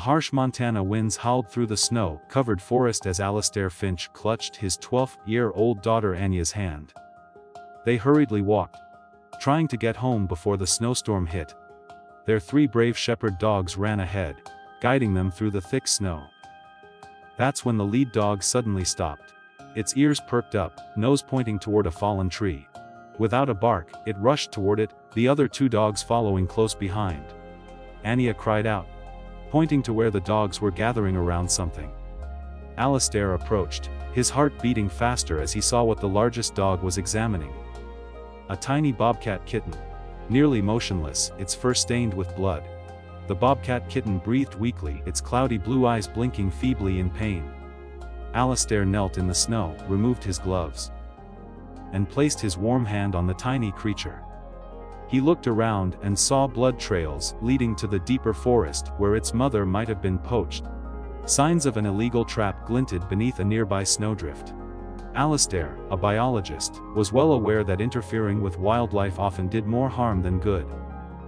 harsh Montana winds howled through the snow-covered forest as Alistair Finch clutched his 12-year-old daughter Anya's hand. They hurriedly walked, trying to get home before the snowstorm hit. Their 3 brave shepherd dogs ran ahead, guiding them through the thick snow. That's when the lead dog suddenly stopped. Its ears perked up, nose pointing toward a fallen tree. Without a bark, it rushed toward it, the other 2 dogs following close behind. Anya cried out, pointing to where the dogs were gathering around something. Alistair approached, his heart beating faster as he saw what the largest dog was examining. A tiny bobcat kitten. Nearly motionless, its fur stained with blood. The bobcat kitten breathed weakly, its cloudy blue eyes blinking feebly in pain. Alistair knelt in the snow, removed his gloves, and placed his warm hand on the tiny creature. He looked around and saw blood trails leading to the deeper forest where its mother might have been poached. Signs of an illegal trap glinted beneath a nearby snowdrift. Alistair, a biologist, was well aware that interfering with wildlife often did more harm than good.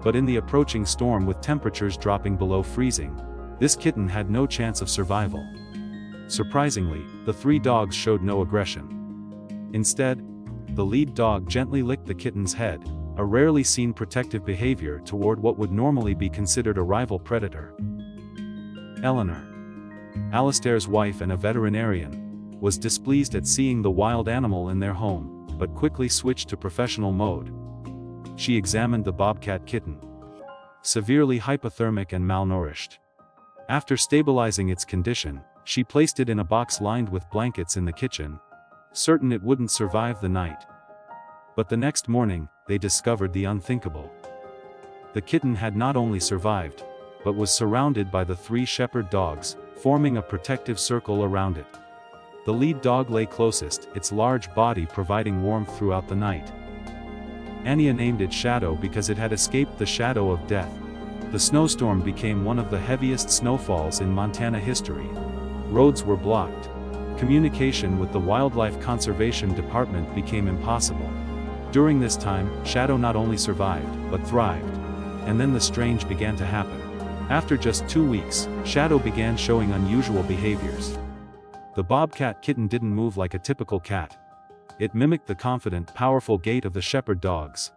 But in the approaching storm with temperatures dropping below freezing, this kitten had no chance of survival. Surprisingly, the 3 dogs showed no aggression. Instead, the lead dog gently licked the kitten's head, a rarely seen protective behavior toward what would normally be considered a rival predator. Eleanor, Alistair's wife and a veterinarian, was displeased at seeing the wild animal in their home, but quickly switched to professional mode. She examined the bobcat kitten. Severely hypothermic and malnourished. After stabilizing its condition, she placed it in a box lined with blankets in the kitchen, certain it wouldn't survive the night. But the next morning, they discovered the unthinkable. The kitten had not only survived, but was surrounded by the 3 shepherd dogs, forming a protective circle around it. The lead dog lay closest, its large body providing warmth throughout the night. Anya named it Shadow because it had escaped the shadow of death. The snowstorm became one of the heaviest snowfalls in Montana history. Roads were blocked. Communication with the Wildlife Conservation Department became impossible. During this time, Shadow not only survived, but thrived. And then the strange began to happen. After just 2 weeks, Shadow began showing unusual behaviors. The bobcat kitten didn't move like a typical cat. It mimicked the confident, powerful gait of the shepherd dogs.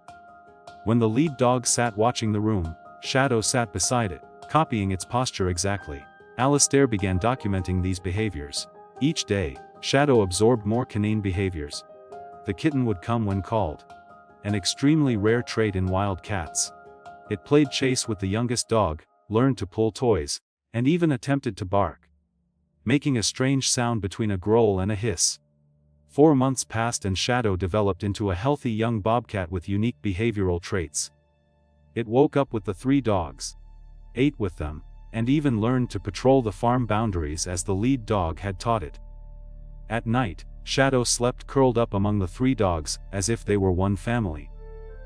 When the lead dog sat watching the room, Shadow sat beside it, copying its posture exactly. Alistair began documenting these behaviors. Each day, Shadow absorbed more canine behaviors. The kitten would come when called. An extremely rare trait in wild cats. It played chase with the youngest dog, learned to pull toys, and even attempted to bark, making a strange sound between a growl and a hiss. 4 months passed and Shadow developed into a healthy young bobcat with unique behavioral traits. It woke up with the 3 dogs, ate with them, and even learned to patrol the farm boundaries as the lead dog had taught it. At night, Shadow slept curled up among the 3 dogs, as if they were one family.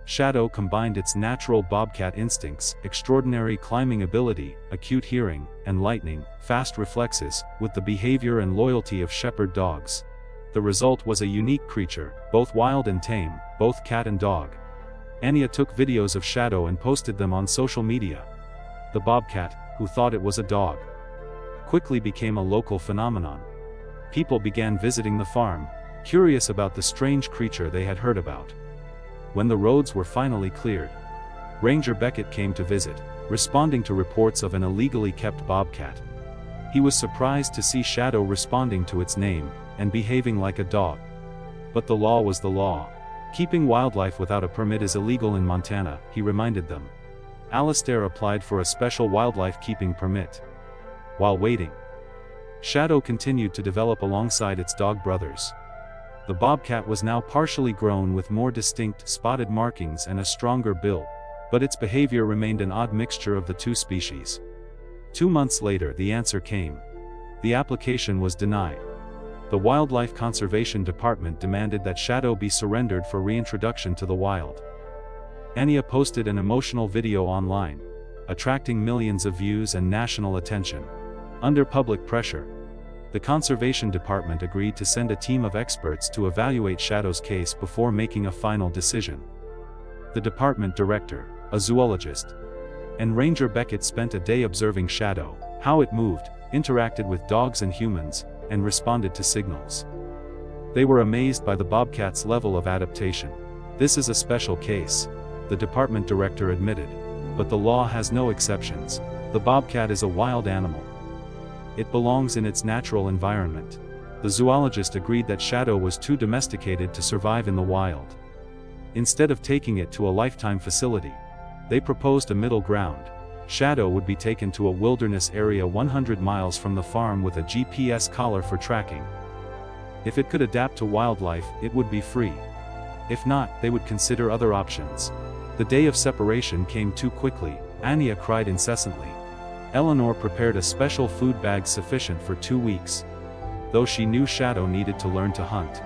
Shadow combined its natural bobcat instincts, extraordinary climbing ability, acute hearing, and lightning-fast reflexes, with the behavior and loyalty of shepherd dogs. The result was a unique creature, both wild and tame, both cat and dog. Anya took videos of Shadow and posted them on social media. The bobcat, who thought it was a dog, quickly became a local phenomenon. People began visiting the farm, curious about the strange creature they had heard about. When the roads were finally cleared, Ranger Beckett came to visit, responding to reports of an illegally kept bobcat. He was surprised to see Shadow responding to its name, and behaving like a dog. But the law was the law. Keeping wildlife without a permit is illegal in Montana, he reminded them. Alistair applied for a special wildlife keeping permit. While waiting, Shadow continued to develop alongside its dog brothers. The bobcat was now partially grown with more distinct spotted markings and a stronger build, but its behavior remained an odd mixture of the 2 species. 2 months later the answer came. The application was denied. The Wildlife Conservation Department demanded that Shadow be surrendered for reintroduction to the wild. Anya posted an emotional video online, attracting millions of views and national attention. Under public pressure, the Conservation Department agreed to send a team of experts to evaluate Shadow's case before making a final decision. The department director, a zoologist, and Ranger Beckett spent a day observing Shadow, how it moved, interacted with dogs and humans, and responded to signals. They were amazed by the bobcat's level of adaptation. "This is a special case," the department director admitted. "But the law has no exceptions. The bobcat is a wild animal. It belongs in its natural environment." The zoologist agreed that Shadow was too domesticated to survive in the wild. Instead of taking it to a lifetime facility, they proposed a middle ground. Shadow would be taken to a wilderness area 100 miles from the farm with a GPS collar for tracking. If it could adapt to wildlife, it would be free. If not, they would consider other options. The day of separation came too quickly. Anya cried incessantly. Eleanor prepared a special food bag sufficient for 2 weeks, though she knew Shadow needed to learn to hunt.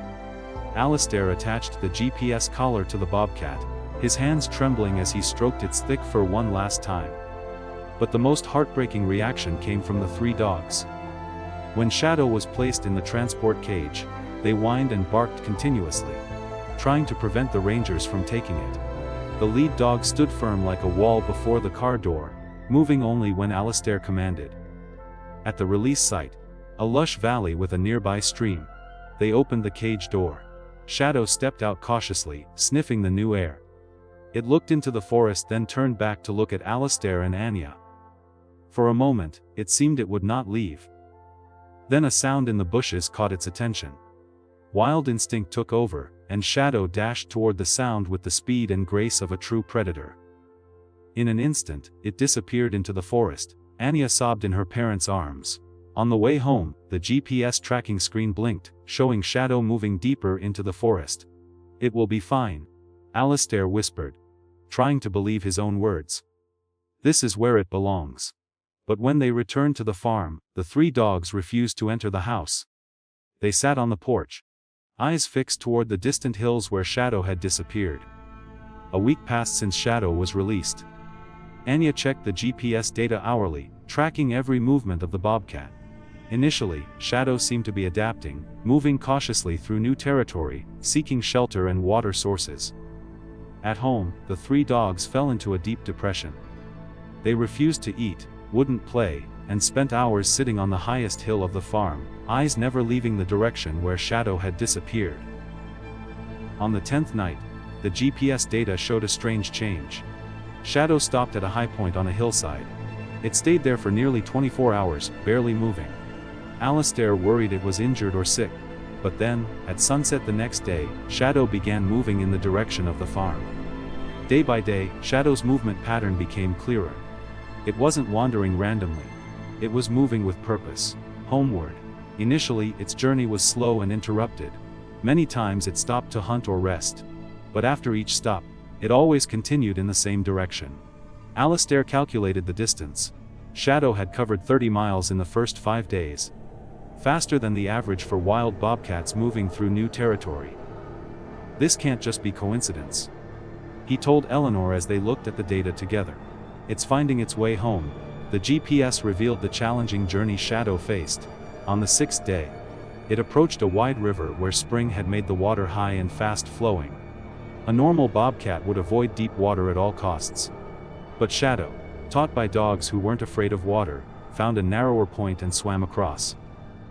Alistair attached the GPS collar to the bobcat, his hands trembling as he stroked its thick fur one last time. But the most heartbreaking reaction came from the 3 dogs. When Shadow was placed in the transport cage, they whined and barked continuously, trying to prevent the rangers from taking it. The lead dog stood firm like a wall before the car door, moving only when Alistair commanded. At the release site, a lush valley with a nearby stream, they opened the cage door. Shadow stepped out cautiously, sniffing the new air. It looked into the forest, then turned back to look at Alistair and Anya. For a moment, it seemed it would not leave. Then a sound in the bushes caught its attention. Wild instinct took over, and Shadow dashed toward the sound with the speed and grace of a true predator. In an instant, it disappeared into the forest. Anya sobbed in her parents' arms. On the way home, the GPS tracking screen blinked, showing Shadow moving deeper into the forest. "It will be fine," Alistair whispered, trying to believe his own words. "This is where it belongs." But when they returned to the farm, the 3 dogs refused to enter the house. They sat on the porch, eyes fixed toward the distant hills where Shadow had disappeared. A week passed since Shadow was released. Anya checked the GPS data hourly, tracking every movement of the bobcat. Initially, Shadow seemed to be adapting, moving cautiously through new territory, seeking shelter and water sources. At home, the 3 dogs fell into a deep depression. They refused to eat, wouldn't play, and spent hours sitting on the highest hill of the farm, eyes never leaving the direction where Shadow had disappeared. On the 10th night, the GPS data showed a strange change. Shadow stopped at a high point on a hillside. It stayed there for nearly 24 hours, barely moving. Alistair worried it was injured or sick. But then, at sunset the next day, Shadow began moving in the direction of the farm. Day by day, Shadow's movement pattern became clearer. It wasn't wandering randomly. It was moving with purpose, homeward. Initially, its journey was slow and interrupted. Many times it stopped to hunt or rest. But after each stop, it always continued in the same direction. Alistair calculated the distance. Shadow had covered 30 miles in the first 5 days. Faster than the average for wild bobcats moving through new territory. "This can't just be coincidence," he told Eleanor as they looked at the data together. "It's finding its way home." The GPS revealed the challenging journey Shadow faced. On the 6th day, it approached a wide river where spring had made the water high and fast flowing. A normal bobcat would avoid deep water at all costs. But Shadow, taught by dogs who weren't afraid of water, found a narrower point and swam across.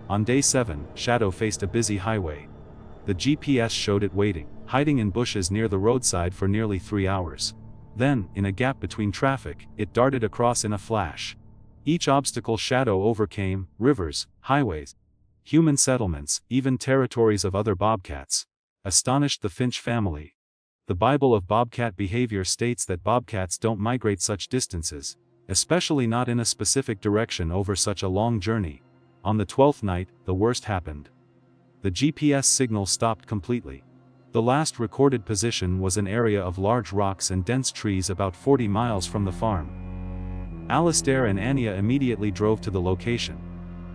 On day 7, Shadow faced a busy highway. The GPS showed it waiting, hiding in bushes near the roadside for nearly 3 hours. Then, in a gap between traffic, it darted across in a flash. Each obstacle Shadow overcame, rivers, highways, human settlements, even territories of other bobcats, astonished the Finch family. The Bible of bobcat behavior states that bobcats don't migrate such distances, especially not in a specific direction over such a long journey. On the 12th night, the worst happened. The GPS signal stopped completely. The last recorded position was an area of large rocks and dense trees about 40 miles from the farm. Alistair and Anya immediately drove to the location.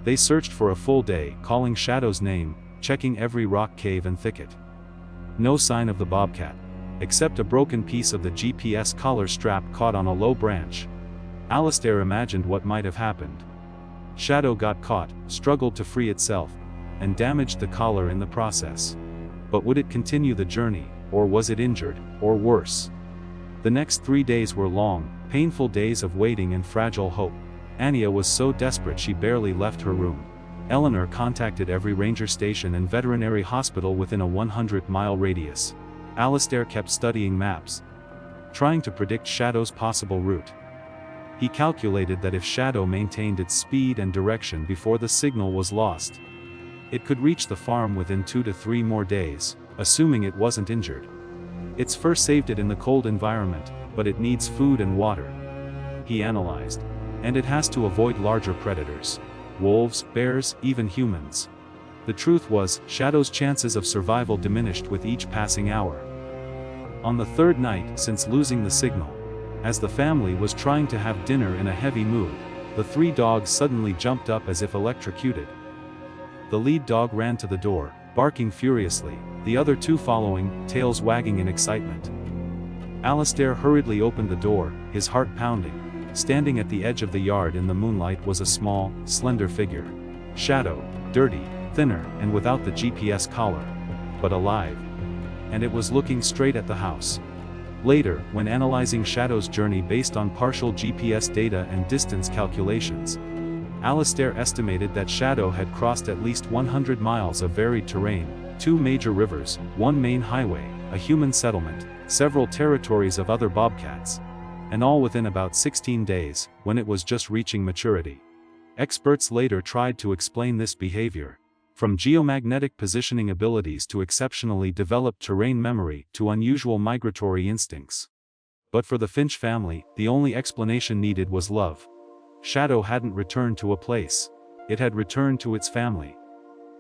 They searched for a full day, calling Shadow's name, checking every rock cave and thicket. No sign of the bobcat, except a broken piece of the GPS collar strap caught on a low branch. Alistair imagined what might have happened. Shadow got caught, struggled to free itself, and damaged the collar in the process. But would it continue the journey, or was it injured, or worse? The next 3 days were long, painful days of waiting and fragile hope. Anya was so desperate she barely left her room. Eleanor contacted every ranger station and veterinary hospital within a 100-mile radius. Alistair kept studying maps, trying to predict Shadow's possible route. He calculated that if Shadow maintained its speed and direction before the signal was lost, it could reach the farm within 2 to 3 more days, assuming it wasn't injured. Its fur saved it in the cold environment, but it needs food and water, he analyzed. And it has to avoid larger predators. Wolves, bears, even humans. The truth was, Shadow's chances of survival diminished with each passing hour. On the third night since losing the signal, as the family was trying to have dinner in a heavy mood, the 3 dogs suddenly jumped up as if electrocuted. The lead dog ran to the door, barking furiously, the other 2 following, tails wagging in excitement. Alistair hurriedly opened the door, his heart pounding. Standing at the edge of the yard in the moonlight was a small, slender figure. Shadow, dirty, thinner, and without the GPS collar. But alive. And it was looking straight at the house. Later, when analyzing Shadow's journey based on partial GPS data and distance calculations, Alistair estimated that Shadow had crossed at least 100 miles of varied terrain, 2 major rivers, 1 main highway, a human settlement, several territories of other bobcats, and all within about 16 days, when it was just reaching maturity. Experts later tried to explain this behavior, from geomagnetic positioning abilities to exceptionally developed terrain memory to unusual migratory instincts. But for the Finch family, the only explanation needed was love. Shadow hadn't returned to a place. It had returned to its family.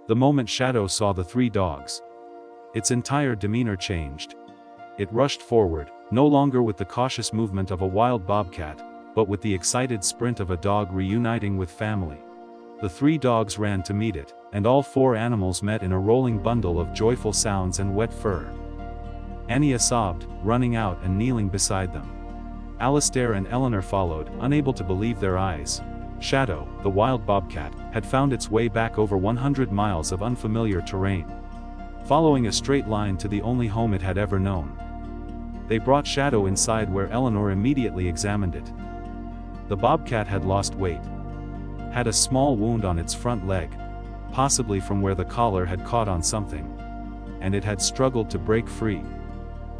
The moment Shadow saw the 3 dogs, its entire demeanor changed. It rushed forward, no longer with the cautious movement of a wild bobcat, but with the excited sprint of a dog reuniting with family. The 3 dogs ran to meet it, and all 4 animals met in a rolling bundle of joyful sounds and wet fur. Anya sobbed, running out and kneeling beside them. Alistair and Eleanor followed, unable to believe their eyes. Shadow, the wild bobcat, had found its way back over 100 miles of unfamiliar terrain, following a straight line to the only home it had ever known. They brought Shadow inside where Eleanor immediately examined it. The bobcat had lost weight, had a small wound on its front leg, possibly from where the collar had caught on something, and it had struggled to break free.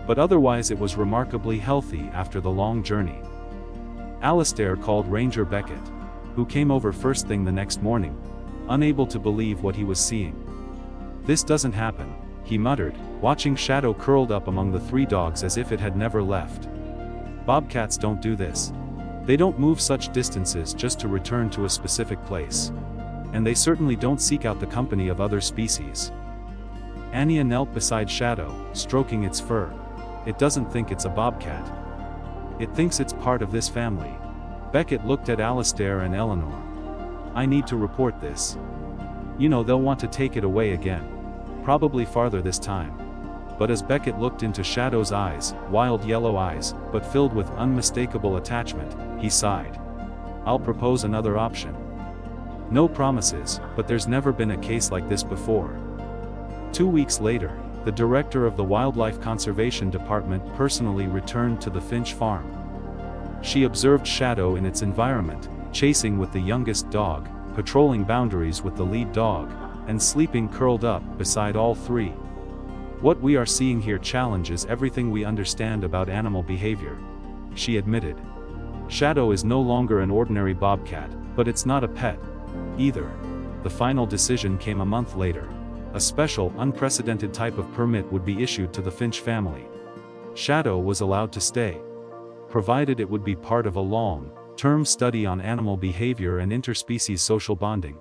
But otherwise it was remarkably healthy after the long journey. Alistair called Ranger Beckett, who came over first thing the next morning, unable to believe what he was seeing. "This doesn't happen," he muttered, watching Shadow curled up among the 3 dogs as if it had never left. "Bobcats don't do this. They don't move such distances just to return to a specific place. And they certainly don't seek out the company of other species." Anya knelt beside Shadow, stroking its fur. "It doesn't think it's a bobcat. It thinks it's part of this family." Beckett looked at Alistair and Eleanor. "I need to report this. You know they'll want to take it away again. Probably farther this time." But as Beckett looked into Shadow's eyes, wild yellow eyes, but filled with unmistakable attachment, he sighed. "I'll propose another option. No promises, but there's never been a case like this before." 2 weeks later, the director of the Wildlife Conservation Department personally returned to the Finch farm. She observed Shadow in its environment, chasing with the youngest dog, patrolling boundaries with the lead dog, and sleeping curled up beside all 3. "What we are seeing here challenges everything we understand about animal behavior," she admitted. "Shadow is no longer an ordinary bobcat, but it's not a pet either." The final decision came a month later. A special, unprecedented type of permit would be issued to the Finch family. Shadow was allowed to stay, provided it would be part of a long-term study on animal behavior and interspecies social bonding.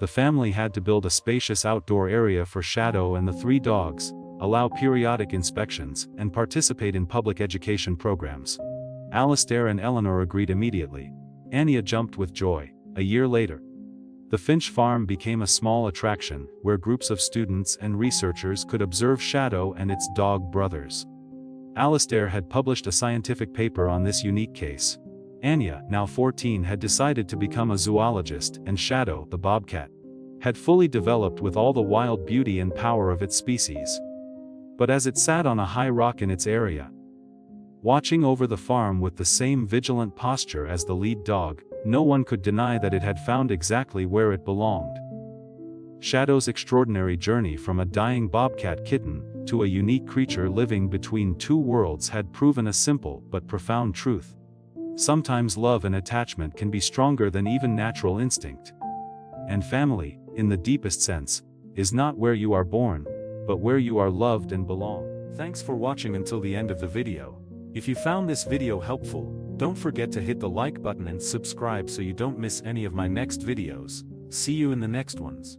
The family had to build a spacious outdoor area for Shadow and the 3 dogs, allow periodic inspections, and participate in public education programs. Alistair and Eleanor agreed immediately. Anya jumped with joy. A year later, the Finch farm became a small attraction, where groups of students and researchers could observe Shadow and its dog brothers. Alistair had published a scientific paper on this unique case. Anya, now 14, had decided to become a zoologist, and Shadow, the bobcat, had fully developed with all the wild beauty and power of its species. But as it sat on a high rock in its area, watching over the farm with the same vigilant posture as the lead dog, no one could deny that it had found exactly where it belonged. Shadow's extraordinary journey from a dying bobcat kitten to a unique creature living between two worlds had proven a simple but profound truth. Sometimes love and attachment can be stronger than even natural instinct. And family, in the deepest sense, is not where you are born, but where you are loved and belong. Thanks for watching until the end of the video. If you found this video helpful, don't forget to hit the like button and subscribe so you don't miss any of my next videos. See you in the next ones.